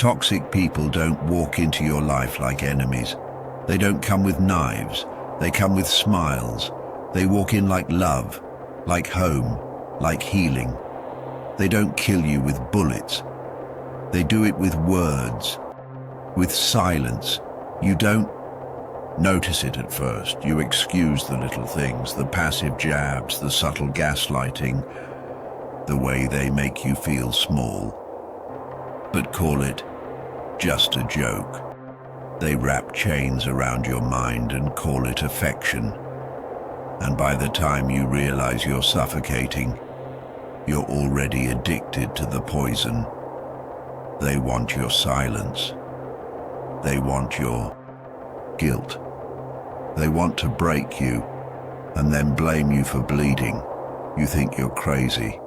Toxic people don't walk into your life like enemies. They don't come with knives. They come with smiles. They walk in like love, like home, like healing. They don't kill you with bullets. They do it with words, with silence. You don't notice it at first. You excuse the little things, the passive jabs, the subtle gaslighting, the way they make you feel small. But call it just a joke. They wrap chains around your mind and call it affection. And by the time you realize you're suffocating, you're already addicted to the poison. They want your silence. They want your guilt. They want to break you and then blame you for bleeding. You think you're crazy.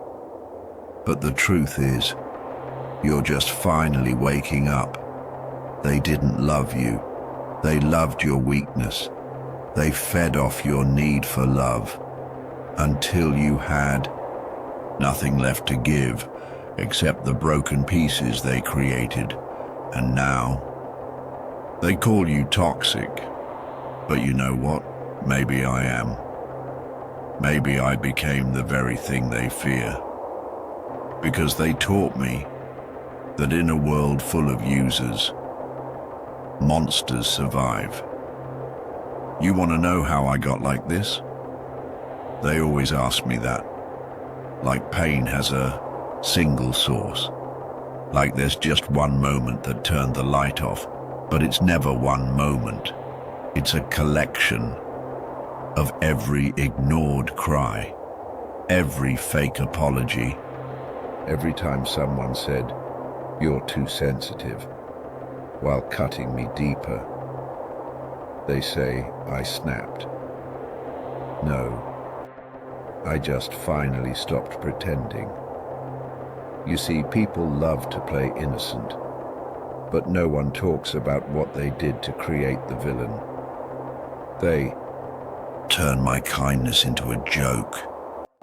But the truth is, you're just finally waking up. They didn't love you. They loved your weakness. They fed off your need for love until you had nothing left to give except the broken pieces they created. And now they call you toxic. But you know what? Maybe I am. Maybe I became the very thing they fear. Because they taught me that in a world full of users, monsters survive. You want to know how I got like this? They always ask me that. Like pain has a single source. Like there's just one moment that turned the light off, but it's never one moment. It's a collection of every ignored cry, every fake apology, every time someone said, "You're too sensitive," while cutting me deeper. They say I snapped. No, I just finally stopped pretending. You see, people love to play innocent, but no one talks about what they did to create the villain. They turn my kindness into a joke.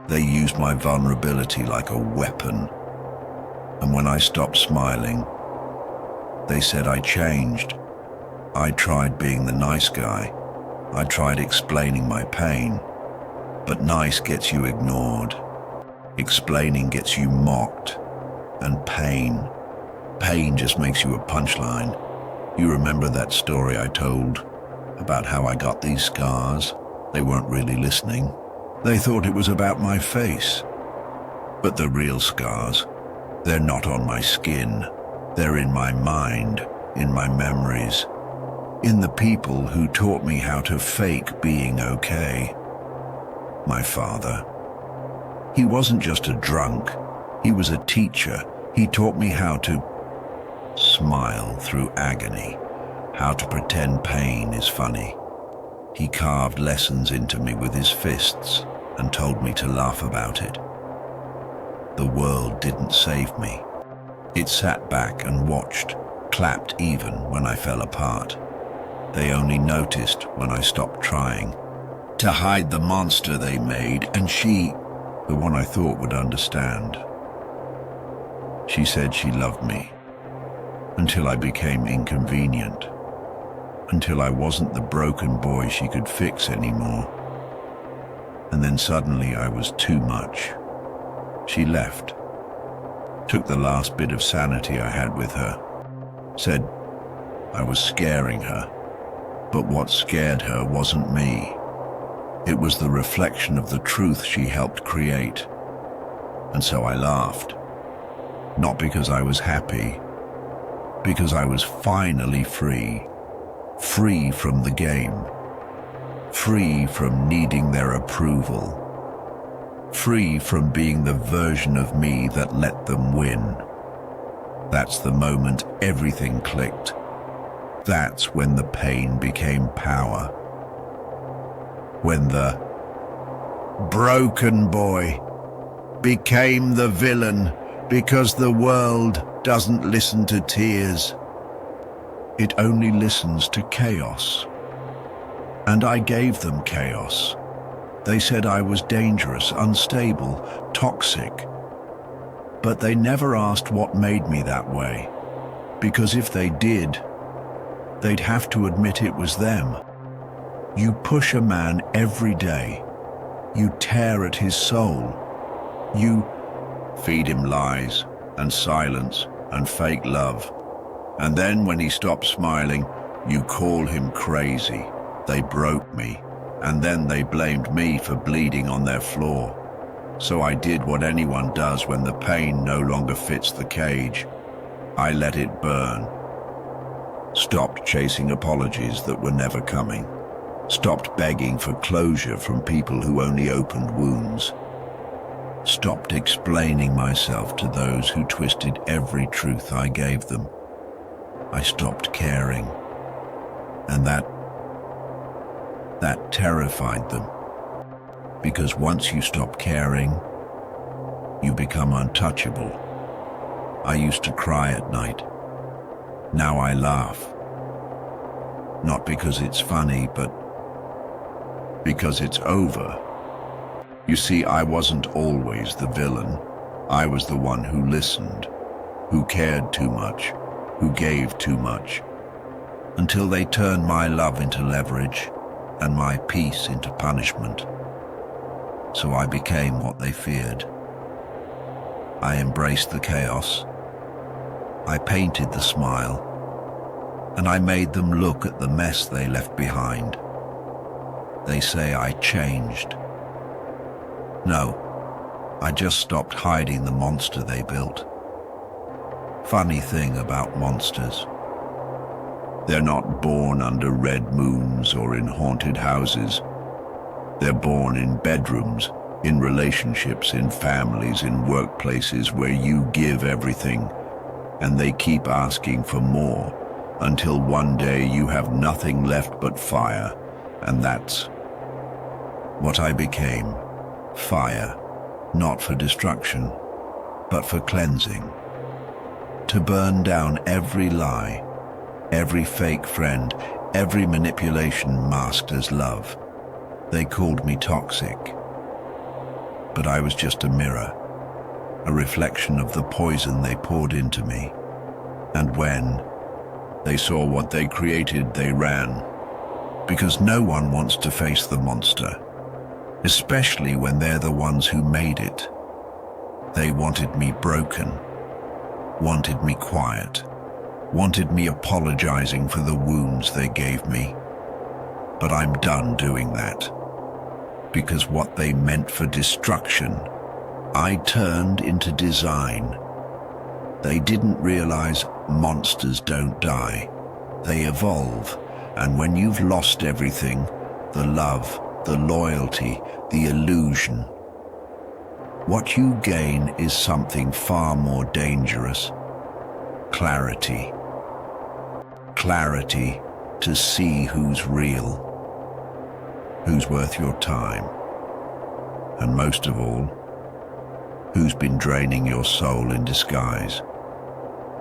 They use my vulnerability like a weapon. And when I stopped smiling, they said I changed. I tried being the nice guy. I tried explaining my pain. But nice gets you ignored. Explaining gets you mocked. And pain just makes you a punchline. You remember that story I told about how I got these scars? They weren't really listening. They thought it was about my face. But the real scars, they're not on my skin. They're in my mind, in my memories, in the people who taught me how to fake being okay. My father. He wasn't just a drunk. He was a teacher. He taught me how to smile through agony, how to pretend pain is funny. He carved lessons into me with his fists and told me to laugh about it. The world didn't save me. It sat back and watched, clapped even when I fell apart. They only noticed when I stopped trying to hide the monster they made, and she, the one I thought would understand. She said she loved me until I became inconvenient, until I wasn't the broken boy she could fix anymore. And then suddenly I was too much. She left, took the last bit of sanity I had with her, said I was scaring her. But what scared her wasn't me. It was the reflection of the truth she helped create. And so I laughed. Not because I was happy, because I was finally free. Free from the game. Free from needing their approval. Free from being the version of me that let them win. That's the moment everything clicked. That's when the pain became power. When the broken boy became the villain, because the world doesn't listen to tears. It only listens to chaos. And I gave them chaos. They said I was dangerous, unstable, toxic. But they never asked what made me that way. Because if they did, they'd have to admit it was them. You push a man every day. You tear at his soul. You feed him lies and silence and fake love. And then when he stops smiling, you call him crazy. They broke me, and then they blamed me for bleeding on their floor. So I did what anyone does when the pain no longer fits the cage. I let it burn. Stopped chasing apologies that were never coming. Stopped begging for closure from people who only opened wounds. Stopped explaining myself to those who twisted every truth I gave them. I stopped caring. And that terrified them. Because once you stop caring, you become untouchable. I used to cry at night. Now I laugh. Not because it's funny, but because it's over. You see, I wasn't always the villain. I was the one who listened, who cared too much, who gave too much, until they turned my love into leverage and my peace into punishment. So I became what they feared. I embraced the chaos. I painted the smile, and I made them look at the mess they left behind. They say I changed. No, I just stopped hiding the monster they built. Funny thing about monsters. They're not born under red moons or in haunted houses. They're born in bedrooms, in relationships, in families, in workplaces where you give everything, and they keep asking for more, until one day you have nothing left but fire, and that's what I became. Fire, not for destruction, but for cleansing. To burn down every lie, every fake friend, every manipulation masked as love. They called me toxic, but I was just a mirror, a reflection of the poison they poured into me. And when they saw what they created, they ran, because no one wants to face the monster, especially when they're the ones who made it. They wanted me broken, wanted me quiet, wanted me apologizing for the wounds they gave me. But I'm done doing that, because what they meant for destruction, I turned into design. They didn't realize monsters don't die. They evolve, and when you've lost everything, the love, the loyalty, the illusion, what you gain is something far more dangerous. Clarity. Clarity to see who's real, who's worth your time, and most of all, who's been draining your soul in disguise.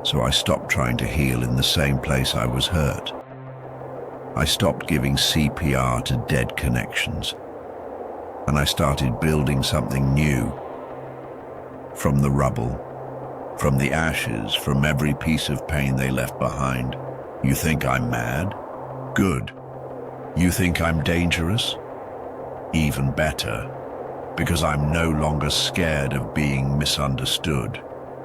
So I stopped trying to heal in the same place I was hurt. I stopped giving CPR to dead connections, and I started building something new. From the rubble, from the ashes, from every piece of pain they left behind. You think I'm mad? Good. You think I'm dangerous? Even better, because I'm no longer scared of being misunderstood.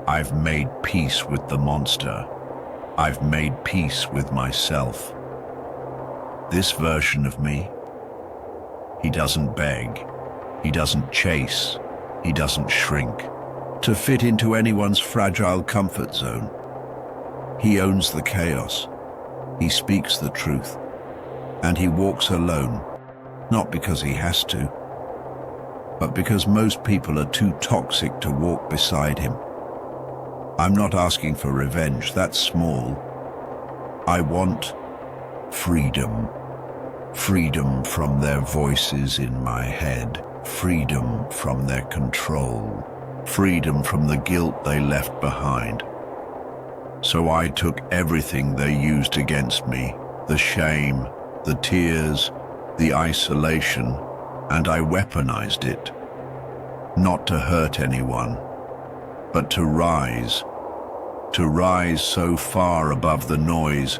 I've made peace with the monster. I've made peace with myself. This version of me, he doesn't beg, he doesn't chase, he doesn't shrink to fit into anyone's fragile comfort zone. He owns the chaos, he speaks the truth, and he walks alone, not because he has to, but because most people are too toxic to walk beside him. I'm not asking for revenge, that's small. I want freedom. Freedom from their voices in my head. Freedom from their control. Freedom from the guilt they left behind. So I took everything they used against me, the shame, the tears, the isolation, and I weaponized it. Not to hurt anyone, but to rise, to rise so far above the noise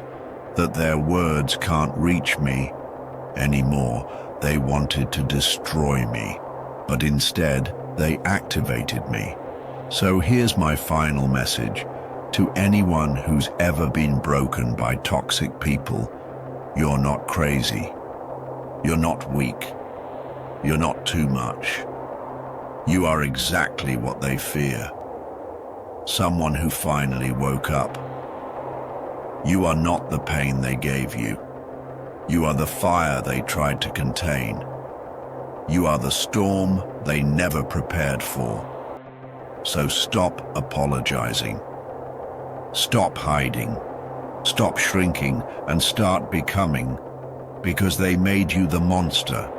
that their words can't reach me anymore. They wanted to destroy me, but instead they activated me. So here's my final message to anyone who's ever been broken by toxic people. You're not crazy. You're not weak. You're not too much. You are exactly what they fear. Someone who finally woke up. You are not the pain they gave you. You are the fire they tried to contain. You are the storm they never prepared for. So stop apologizing. Stop hiding. Stop shrinking and start becoming, because they made you the monster.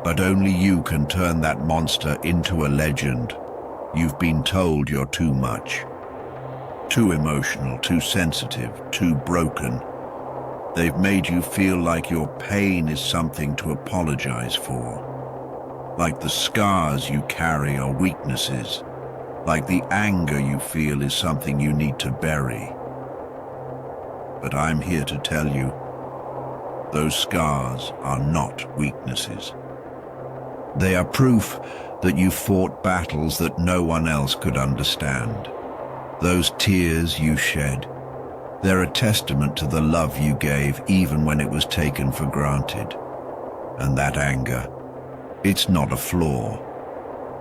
But only you can turn that monster into a legend. You've been told you're too much. Too emotional, too sensitive, too broken. They've made you feel like your pain is something to apologize for. Like the scars you carry are weaknesses. Like the anger you feel is something you need to bury. But I'm here to tell you, those scars are not weaknesses. They are proof that you fought battles that no one else could understand. Those tears you shed, they're a testament to the love you gave even when it was taken for granted. And that anger, it's not a flaw.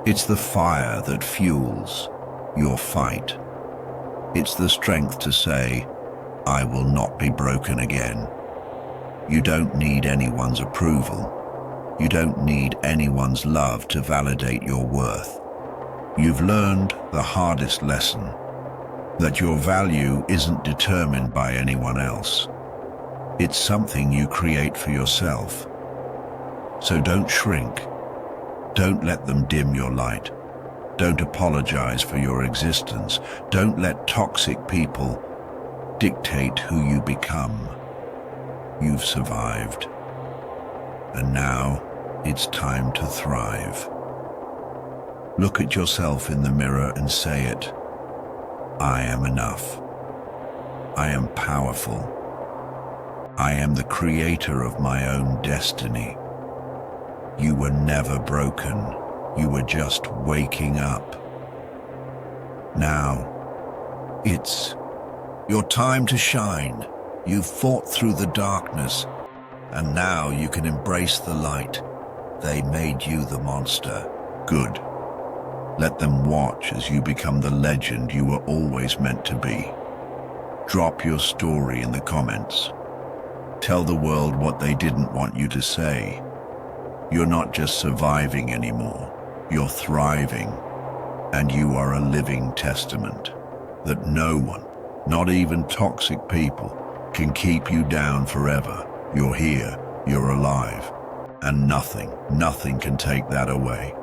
It's the fire that fuels your fight. It's the strength to say, I will not be broken again. You don't need anyone's approval. You don't need anyone's love to validate your worth. You've learned the hardest lesson, that your value isn't determined by anyone else. It's something you create for yourself. So don't shrink. Don't let them dim your light. Don't apologize for your existence. Don't let toxic people dictate who you become. You've survived. And now it's time to thrive. Look at yourself in the mirror and say it. I am enough. I am powerful. I am the creator of my own destiny. You were never broken. You were just waking up. Now, it's your time to shine. You've fought through the darkness, and now you can embrace the light. They made you the monster. Good. Let them watch as you become the legend you were always meant to be. Drop your story in the comments. Tell the world what they didn't want you to say. You're not just surviving anymore. You're thriving. And you are a living testament that no one, not even toxic people, can keep you down forever. You're here. You're alive. And nothing can take that away.